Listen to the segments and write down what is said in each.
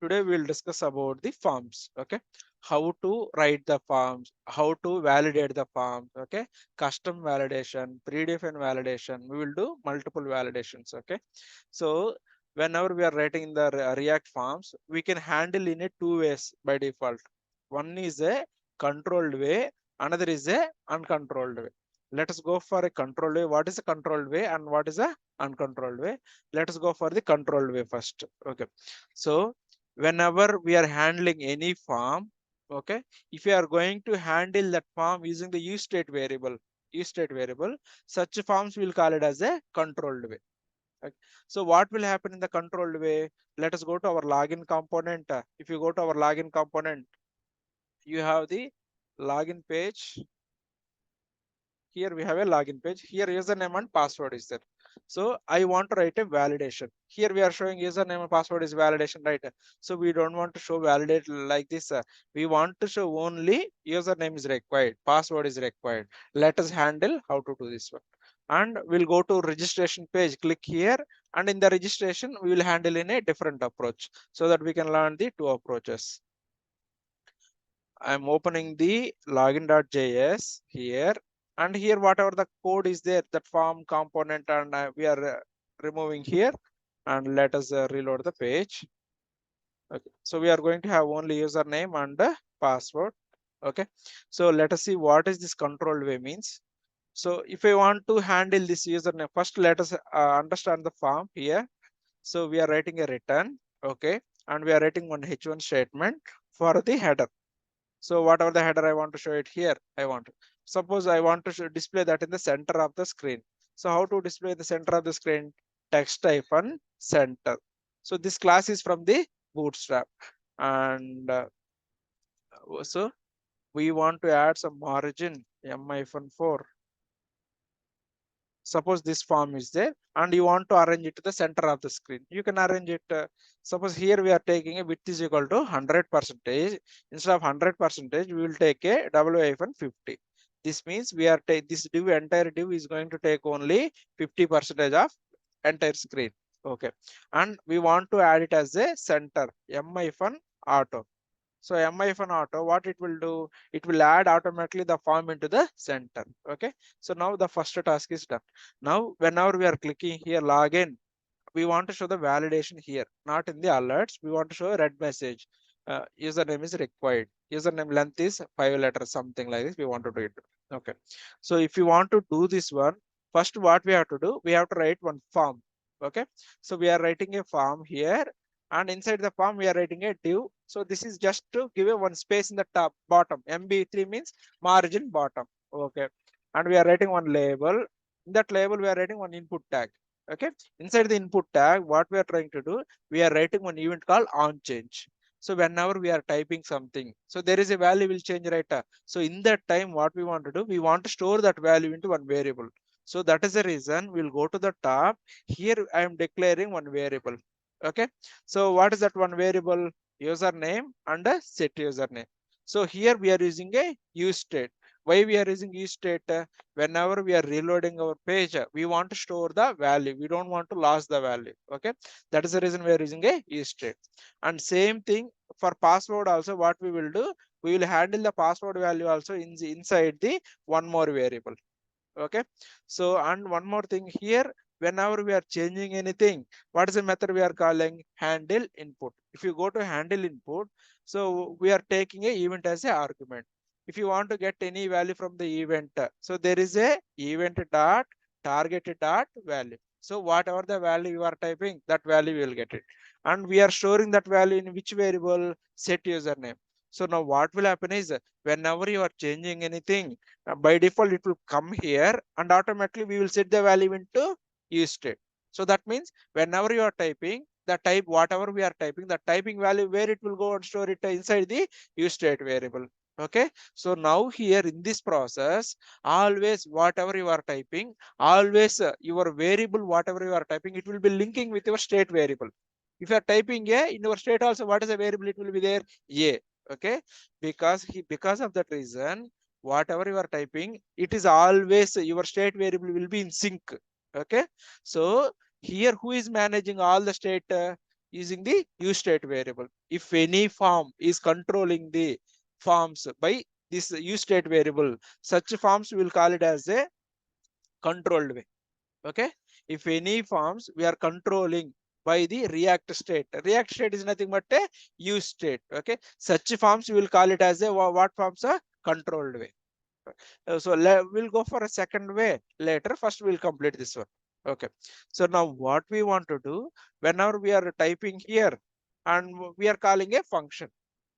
Today we will discuss about the forms. Okay, how to write the forms, how to validate the forms. Okay, custom validation, predefined validation. We will do multiple validations. Okay, so whenever we are writing the React forms, we can handle in a two ways by default. One is a controlled way, another is a uncontrolled way. Let us go for a controlled way. What is a controlled way and what is a uncontrolled way? Let us go for the controlled way first. Okay, so whenever we are handling any form, okay, if you are going to handle that form using the use state variable, such forms will call it as a controlled way. Okay. So what will happen in the controlled way? Let us go to our login component. If you go to our login component, you have the login page. Here we have a login page. Here username and password is there. So I want to write a validation. Here we are showing username and password is validation, right? So we don't want to show validate like this. We want to show only username is required, password is required. Let us handle how to do this one. And we'll go to registration page, click here, and in the registration we will handle in a different approach so that we can learn the two approaches. I'm opening the login.js here, and here whatever the code is there, that form component, and we are removing here, and let us reload the page. Okay, so we are going to have only username and password. Okay, so let us see what is this controlled way means. So if I want to handle this username, first let us understand the form here. So we are writing a return, okay, and we are writing one h1 statement for the header. So whatever the header I want to show it here, suppose I want to display that in the center of the screen. So how to display the center of the screen? Text hyphen center. So this class is from the Bootstrap, and so we want to add some margin m-4. Suppose this form is there and you want to arrange it to the center of the screen. You can arrange it. Suppose here we are taking a width is equal to 100%. Instead of 100%, we will take a w-50. This means we are this entire div is going to take only 50% of entire screen. Okay, and we want to add it as a center m-auto. So m-auto, what it will do? It will add automatically the form into the center. Okay. So now the first task is done. Now, whenever we are clicking here login, we want to show the validation here, not in the alerts. We want to show a red message. Username is required. Username length is 5 letters, something like this. We want to do it. Okay. So if you want to do this one, first what we have to do, we have to write one form. Okay. So we are writing a form here, and inside the form we are writing a div. So this is just to give a one space in the top bottom. MB3 means margin bottom. Okay. And we are writing one label. In that label, we are writing one input tag. Okay. Inside the input tag, what we are trying to do, we are writing one event called onChange. So whenever we are typing something, so there is a value will change, right? So in that time, what we want to do, we want to store that value into one variable. So that is the reason we'll go to the top. Here I am declaring one variable. Okay. So what is that one variable? Username and a set username. So here we are using a useState. Why we are using useState? Whenever we are reloading our page, we want to store the value. We don't want to lose the value. Okay. That is the reason we are using a useState. And same thing for password also, what we will do, we will handle the password value also inside the one more variable. Okay. So, and one more thing here, whenever we are changing anything, what is the method we are calling? Handle input. If you go to handle input, so we are taking a event as a argument. If you want to get any value from the event, so there is a event dot target dot value. So whatever the value you are typing, that value you will get it. And we are storing that value in which variable? Set username. So now what will happen is, whenever you are changing anything, by default it will come here, and automatically we will set the value into useState. So that means whenever you are typing, the type whatever we are typing, the typing value, where it will go and store it inside the useState variable. Okay. So now here in this process, always whatever you are typing, always your variable whatever you are typing, it will be linking with your state variable. If you are typing a, in your state also, what is the variable? It will be there a. Okay. Because of that reason, whatever you are typing, it is always your state variable will be in sync. Okay. So here who is managing all the state? using the useState variable. If any form is controlling the forms by this useState variable, such forms we will call it as a controlled way. Okay, if any forms we are controlling by the react state is nothing but a use state. Okay, such forms we will call it as a what forms? A controlled way. So we'll go for a second way later. First we'll complete this one. Okay, so now what we want to do, whenever we are typing here and we are calling a function.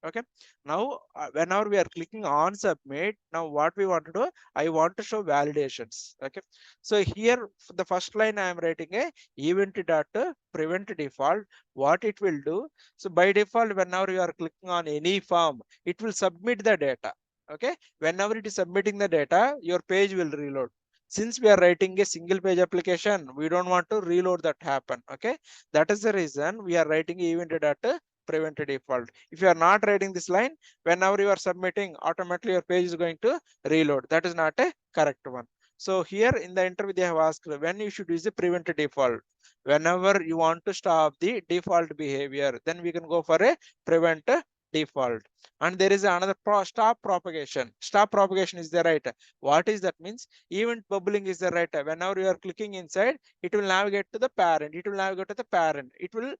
Okay, now whenever we are clicking on submit, now what we want to do, I want to show validations. Okay, so here for the first line I am writing a event dot prevent default. What it will do, so by default whenever you are clicking on any form, it will submit the data. Okay, whenever it is submitting the data, your page will reload. Since we are writing a single page application, we don't want to reload that happen. Okay, that is the reason we are writing event data prevent default. If you are not writing this line, whenever you are submitting, automatically your page is going to reload. That is not a correct one. So here in the interview, they have asked when you should use the prevent default. Whenever you want to stop the default behavior, then we can go for a prevent default. And there is another stop propagation. Stop propagation is the right. What is that means? Event bubbling is the right. Whenever you are clicking inside, it will navigate to the parent. It will navigate to the parent. It will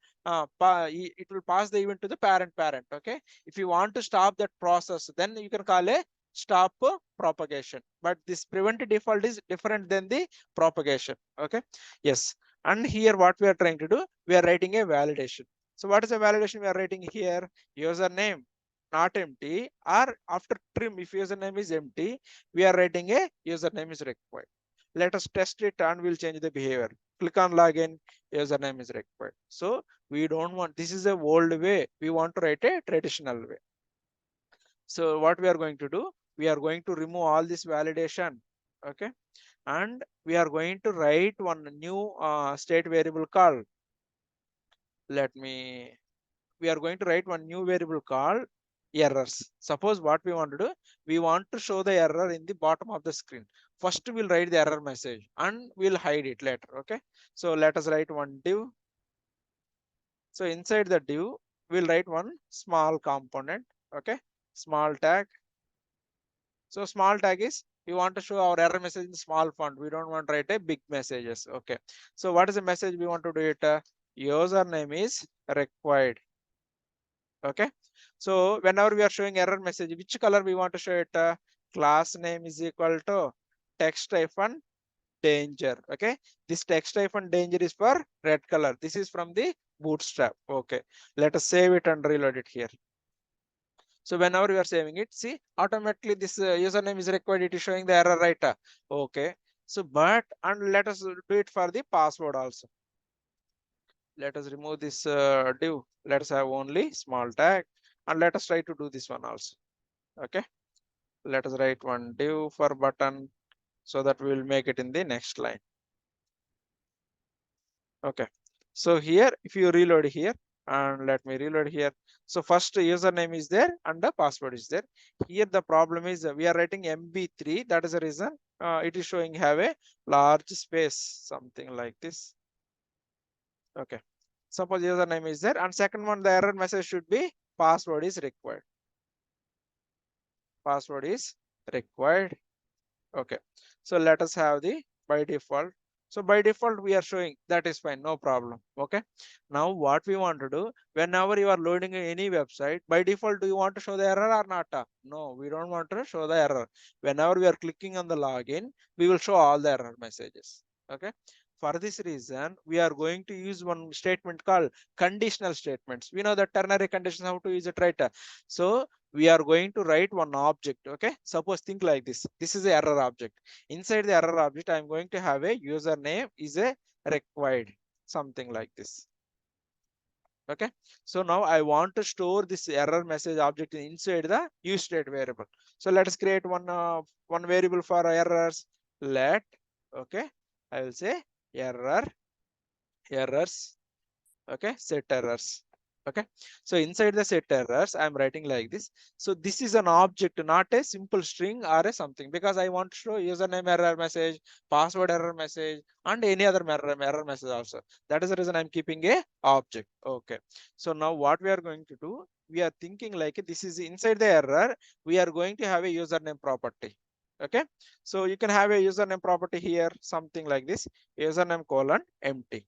pass the event to the parent. Okay, if you want to stop that process, then you can call a stop propagation. But this prevent default is different than the propagation. Okay, yes. And here what we are trying to do, we are writing a validation. So what is a validation we are writing here? Username not empty, or after trim, if username is empty, we are writing a username is required. Let us test it and we'll change the behavior. Click on login, username is required. So we don't want, this is a old way. We want to write a traditional way. So what we are going to do, we are going to remove all this validation. Okay, and we are going to write one new state variable called, we are going to write one new variable called errors. Suppose what we want to do, we want to show the error in the bottom of the screen. First we'll write the error message and we'll hide it later. Okay, so let us write one div. So inside the div, we'll write one small component. Okay, small tag. So small tag is, we want to show our error message in small font. We don't want to write a big messages. Okay, so what is the message we want to do it? Username is required. Okay, so whenever we are showing error message, which color we want to show it? Class name is equal to text-danger. Okay, this text-danger is for red color. This is from the bootstrap. Okay, let us save it and reload it here. So whenever you are saving it, see, automatically this username is required. It is showing the error, right? Okay, so and let us do it for the password also. Let us remove this div. Let us have only small tag, and let us try to do this one also. Okay, let us write one div for button, so that we will make it in the next line. Okay, so here if you reload here, and let me reload here. So first username is there and the password is there. Here the problem is we are writing MB3. That is the reason it is showing have a large space, something like this. Okay, suppose username is there, and second one, the error message should be password is required. Password is required. Okay, so let us have the by default. So by default we are showing, that is fine, no problem. Okay, now what we want to do, whenever you are loading any website, by default do you want to show the error or not? No, we don't want to show the error. Whenever we are clicking on the login, we will show all the error messages. Okay, for this reason we are going to use one statement called conditional statements. We know the ternary conditions, how to use it, right? So we are going to write one object. Okay, suppose think like this. This is the error object. Inside the error object, I'm going to have a username is a required, something like this. Okay, so now I want to store this error message object inside the useState variable. So let us create one variable for errors. Let, okay, I will say errors. Okay, set errors. Okay, so inside the set errors, I'm writing like this. So this is an object, not a simple string or a something, because I want to show username error message, password error message, and any other error message also. That is the reason I'm keeping a object. Okay, so now what we are going to do, we are thinking like this is inside the error, we are going to have a username property. Okay, so you can have a username property here, something like this, username colon empty.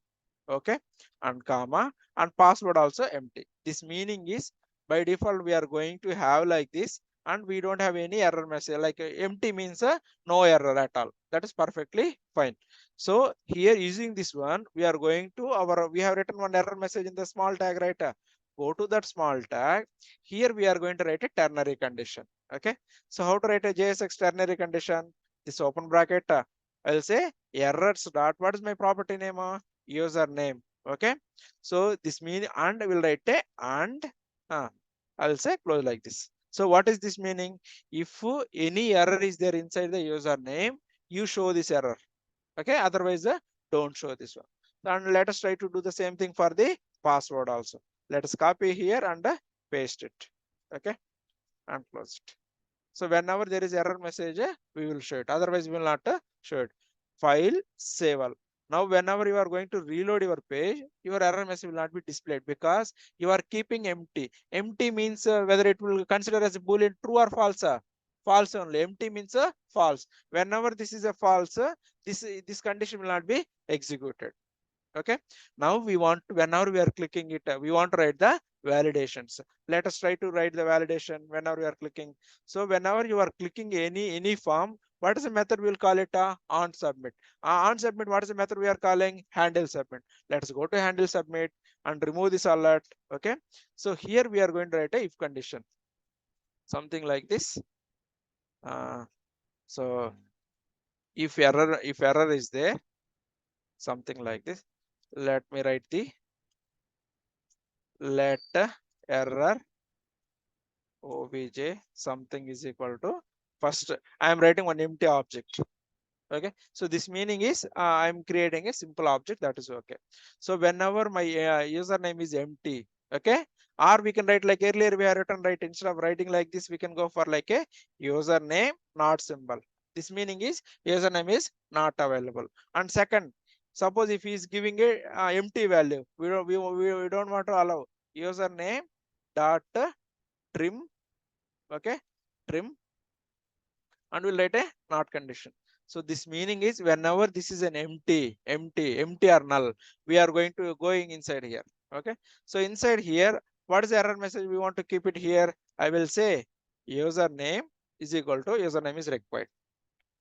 Okay, and comma, and password also empty. This meaning is by default we are going to have like this, and we don't have any error message. Like empty means no error at all. That is perfectly fine. So here using this one, we are going to we have written one error message in the small tag, right? Go to that small tag. Here we are going to write a ternary condition. Okay, so how to write a JSX ternary condition? This open bracket, I'll say errors dot, what is my property name? Username. Okay, so this means, and will write a and I'll say close like this. So what is this meaning? If any error is there inside the username, you show this error. Okay, otherwise don't show this one. And let us try to do the same thing for the password also. Let us copy here and paste it. Okay, and close it. So whenever there is error message, we will show it. Otherwise, we will not show it. File, save all. Now, whenever you are going to reload your page, your error message will not be displayed because you are keeping empty. Empty means whether it will consider as a boolean true or false. False only. Empty means false. Whenever this is a false, this condition will not be executed. Okay, now we want to, whenever we are clicking it, we want to write the validations. Let us try to write the validation whenever we are clicking. So whenever you are clicking any form, what is the method we will call it? On submit. On submit, what is the method we are calling? Handle submit. Let us go to handle submit and remove this alert. Okay, so here we are going to write a if condition, something like this. So if error is there, something like this. Let me write the let error obj something is equal to, first I am writing one empty object. Okay, so this meaning is I am creating a simple object, that is okay. So whenever my username is empty, okay, or we can write like earlier we have written, right, instead of writing like this, we can go for like a username not symbol. This meaning is username is not available. And second, suppose if he is giving a empty value, we don't want to allow username dot trim. Okay, trim, and we'll write a not condition. So this meaning is whenever this is an empty or null, we are going inside here. Okay, so inside here, what is the error message we want to keep it here? I will say username is equal to username is required,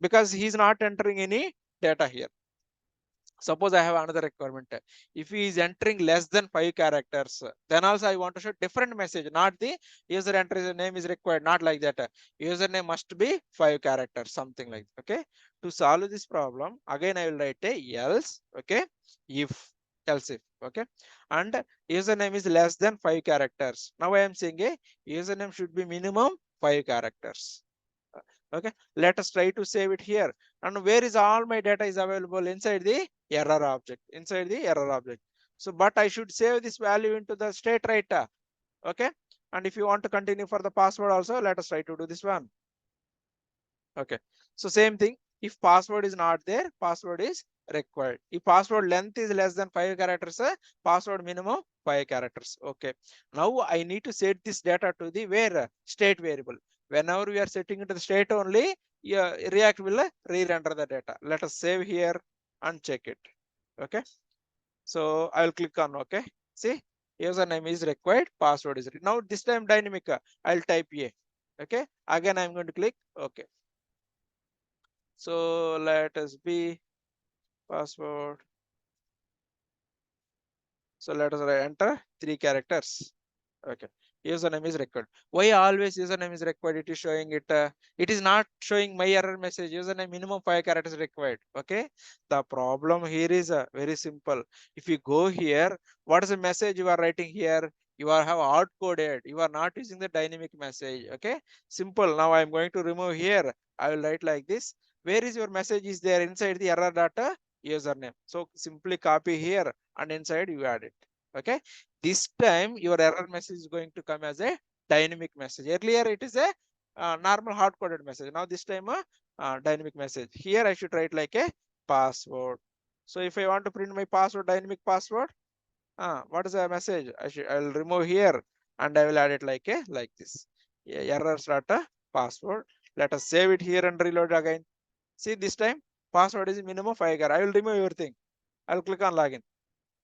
because he is not entering any data here. Suppose I have another requirement. If he is entering less than 5 characters, then also I want to show different message, not the user entries name is required, not like that. Username must be 5 characters, something like that. Okay. To solve this problem, again I will write a else. Okay. Else if. Okay. And username is less than 5 characters. Now I am saying a username should be minimum 5 characters. Okay, let us try to save it here. And where is all my data is available? Inside the error object, inside the error object. So but I should save this value into the state, right? Okay, and if you want to continue for the password also, let us try to do this one. Okay, so same thing, if password is not there, password is required. If password length is less than 5 characters, password minimum 5 characters. Okay, now I need to set this data to the where state variable. Whenever we are setting it to the state only, React will re-render the data. Let us save here and check it. Okay, so I will click on okay. See, username is required, password is now this time dynamic. I'll type a. Okay, again I'm going to click okay. So let us be password. So let us enter 3 characters. Okay, username is required. Why always username is required? It is showing it. It is not showing my error message. Username minimum 5 characters required. Okay, the problem here is very simple. If you go here, what is the message you are writing here? You are have hard coded. You are not using the dynamic message. Okay, simple. Now I am going to remove here. I will write like this. Where is your message? Is there inside the error data username? So simply copy here and inside you add it. Okay, this time your error message is going to come as a dynamic message. Earlier it is a normal hard coded message. Now this time a dynamic message. Here I should write like a password. So if I want to print my password, dynamic password, what is the message? I'll remove here and I will add it like a like this. Yeah, errors data password. Let us save it here and reload again. See, this time password is minimum 5 characters. I will remove everything. I'll click on login.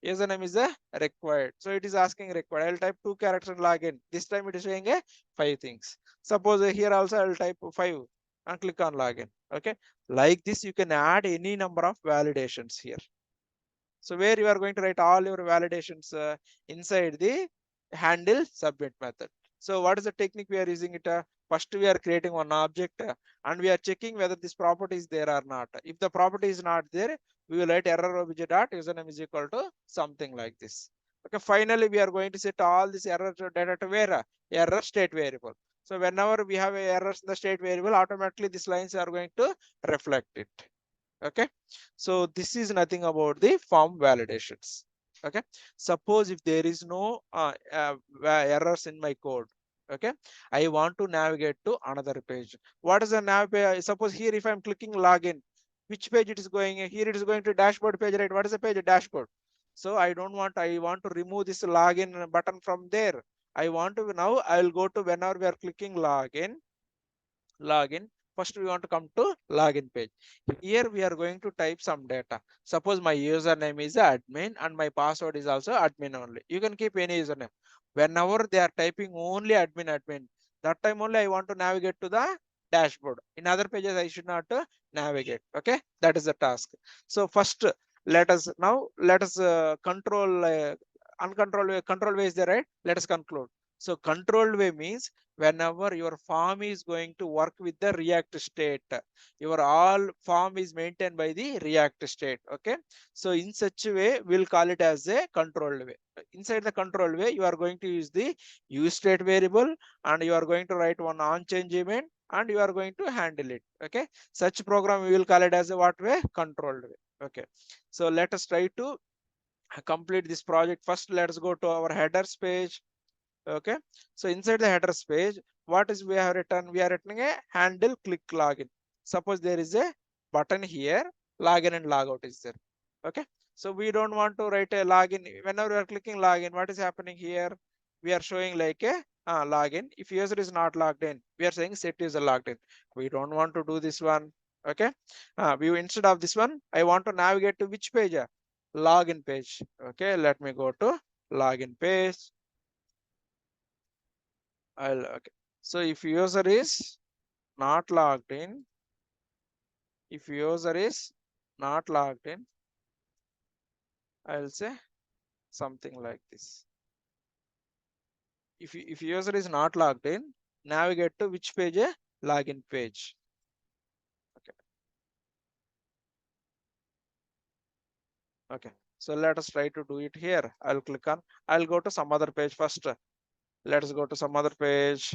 Username is a required. So it is asking required. I'll type 2 characters and login. This time it is saying a 5 things. Suppose here also I'll type 5 and click on login. Okay. Like this, you can add any number of validations here. So where you are going to write all your validations inside the handle submit method. So what is the technique we are using it? First we are creating one object and we are checking whether this property is there or not. If the property is not there, we will write error obj dot username is equal to something like this. Okay, finally we are going to set all this error data to where? Error state variable. So whenever we have errors in the state variable, automatically these lines are going to reflect it. Okay, so this is nothing about the form validations. Okay, suppose if there is no errors in my code, okay, I want to navigate to another page. What is the nav page? Suppose here if I'm clicking login, which page it is going? Here it is going to dashboard page, right? What is the page? Dashboard. So I want to remove this login button from there. I want to now I will go to whenever we are clicking login, first we want to come to login page. Here we are going to type some data. Suppose my username is admin and my password is also admin only. You can keep any username. Whenever they are typing only admin, that time only I want to navigate to the dashboard. In other pages I should not navigate. Okay, that is the task. So first let us control uncontrolled way. Control way is there, right? Let us conclude. So controlled way means whenever your form is going to work with the React state, your all form is maintained by the React state. Okay, so in such a way we'll call it as a controlled way. Inside the controlled way, you are going to use the useState variable and you are going to write one onChange event and you are going to handle it. Okay, such program we will call it as a what way? Controlled way. Okay, so let us try to complete this project. First let's go to our headers page. Okay, so inside the headers page, what is we have written? We are writing a handle click login. Suppose there is a button here, login and logout is there. Okay, so we don't want to write a login. Whenever we are clicking login, what is happening here? We are showing like a login. If user is not logged in, we are saying set user logged in. We don't want to do this one. Okay, we instead of this one, I want to navigate to which page? Login page. Okay, let me go to login page. Okay. So if user is not logged in, I'll say something like this. If user is not logged in, navigate to which page? Login page. Okay. Okay. So let us try to do it here. I'll go to some other page first. Let's go to some other page.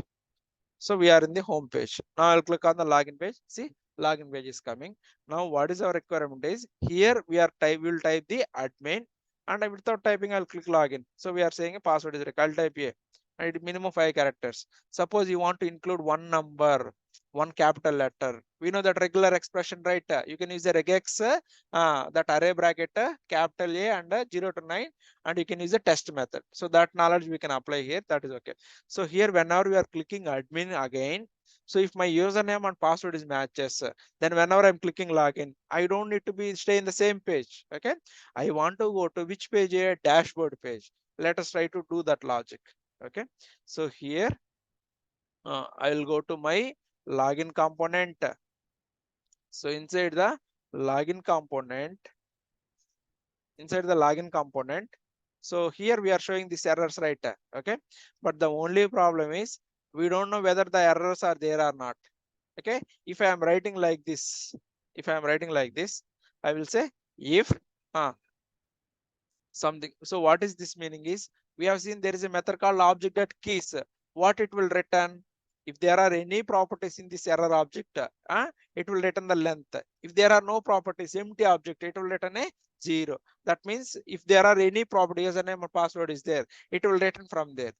So we are in the home page. Now I'll click on the login page. See, login page is coming. Now what is our requirement is here we will type the admin and without typing I'll click login. So we are saying a password is required. I'll type here and minimum 5 characters. Suppose you want to include one number, one capital letter. We know that regular expression, right? You can use the regex, that array bracket, capital A and 0 to 9, and you can use the test method. So that knowledge we can apply here. That is okay. So here whenever we are clicking admin again, so if my username and password is matches, then whenever I'm clicking login, I don't need to stay in the same page. Okay, I want to go to which page? A dashboard page. Let us try to do that logic. Okay, so here I'll go to my login component. So inside the login component, so here we are showing these errors, right? Okay, but the only problem is we don't know whether the errors are there or not. Okay, if I am writing like this, I will say if something. So what is this meaning is we have seen there is a method called object.keys. What it will return? If there are any properties in this error object, it will return the length. If there are no properties, empty object, it will return a 0. That means if there are any property, username or password is there, it will return from there.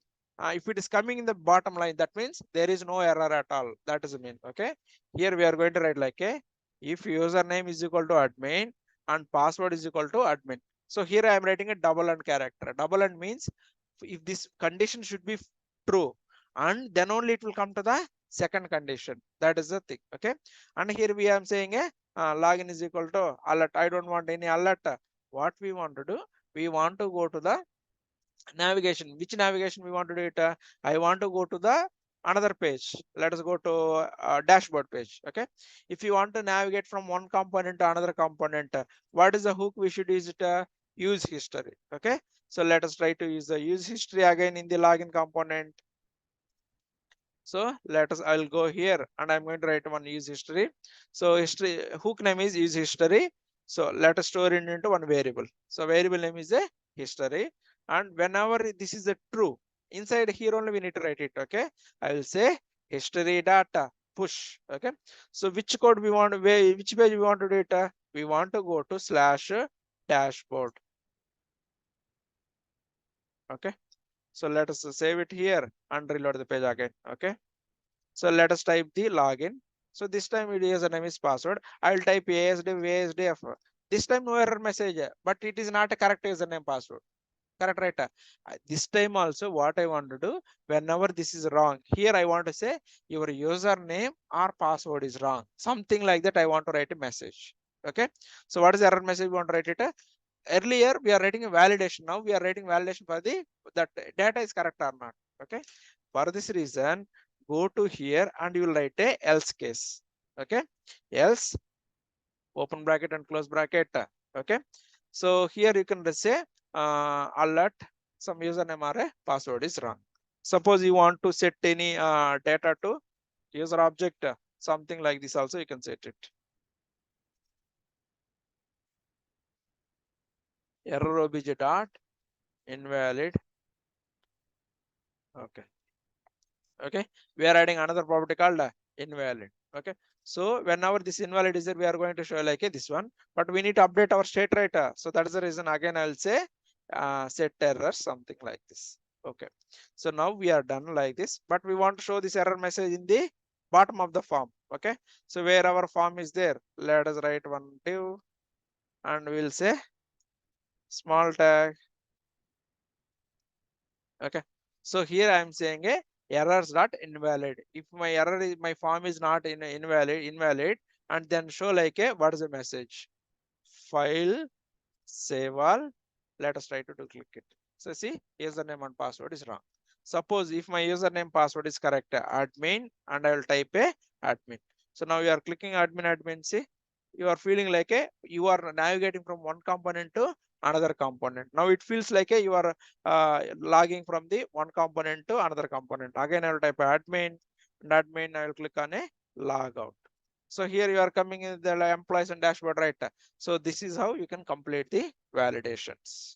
If it is coming in the bottom line, that means there is no error at all. That is the mean. Okay. Here we are going to write like a if username is equal to admin and password is equal to admin. So here I am writing a double and character. Double and means if this condition should be true, and then only it will come to the second condition. That is the thing. Okay. And here we are saying a login is equal to alert. I don't want any alert. What we want to do, we want to go to the navigation. Which navigation we want to do it? I want to go to the another page. Let us go to dashboard page. Okay. If you want to navigate from one component to another component, what is the hook we should use it? Use history. Okay. So let us try to use the use history again in the login component. So let us, I'll go here and I'm going to write one use history. So history hook name is use history. So let us store it into one variable. So variable name is a history. And whenever this is a true, inside here only we need to write it. Okay. I will say history data push. Okay. So which code we want, which page we want to do it? We want to go to slash dashboard. Okay. So let us save it here and reload the page again. Okay. So let us type the login. So this time it is a name is password. I will type ASDF. This time no error message, but it is not a correct username password. Correct, right? This time also what I want to do, whenever this is wrong, here I want to say your username or password is wrong. Something like that I want to write a message. Okay. So what is the error message we want to write it? Earlier we are writing a validation. Now we are writing validation for the that data is correct or not. Okay. For this reason, go to here and you will write a else case. Okay. Else open bracket and close bracket. Okay. So here you can say alert some username or a password is wrong. Suppose you want to set any data to user object, something like this also you can set it. Error obj dot invalid. Okay. Okay. We are adding another property called invalid. Okay. So whenever this invalid is there, we are going to show like this one, but we need to update our state, right? So that is the reason again I will say set error something like this. Okay. So now we are done like this, but we want to show this error message in the bottom of the form. Okay. So where our form is there, let us write one div and we'll say small tag. Okay. So here I am saying a errors dot invalid. If my error is my form is not invalid, and then show like a what is the message? File save all. Let us try to click it. So see, username and password is wrong. Suppose if my username password is correct, admin, and I will type a admin. So now you are clicking admin. See, you are feeling like a you are navigating from one component to another component. Now it feels like a you are logging from the one component to another component. Again, I will type admin, and admin I will click on a logout. So here you are coming in the employees and dashboard, right? So this is how you can complete the validations.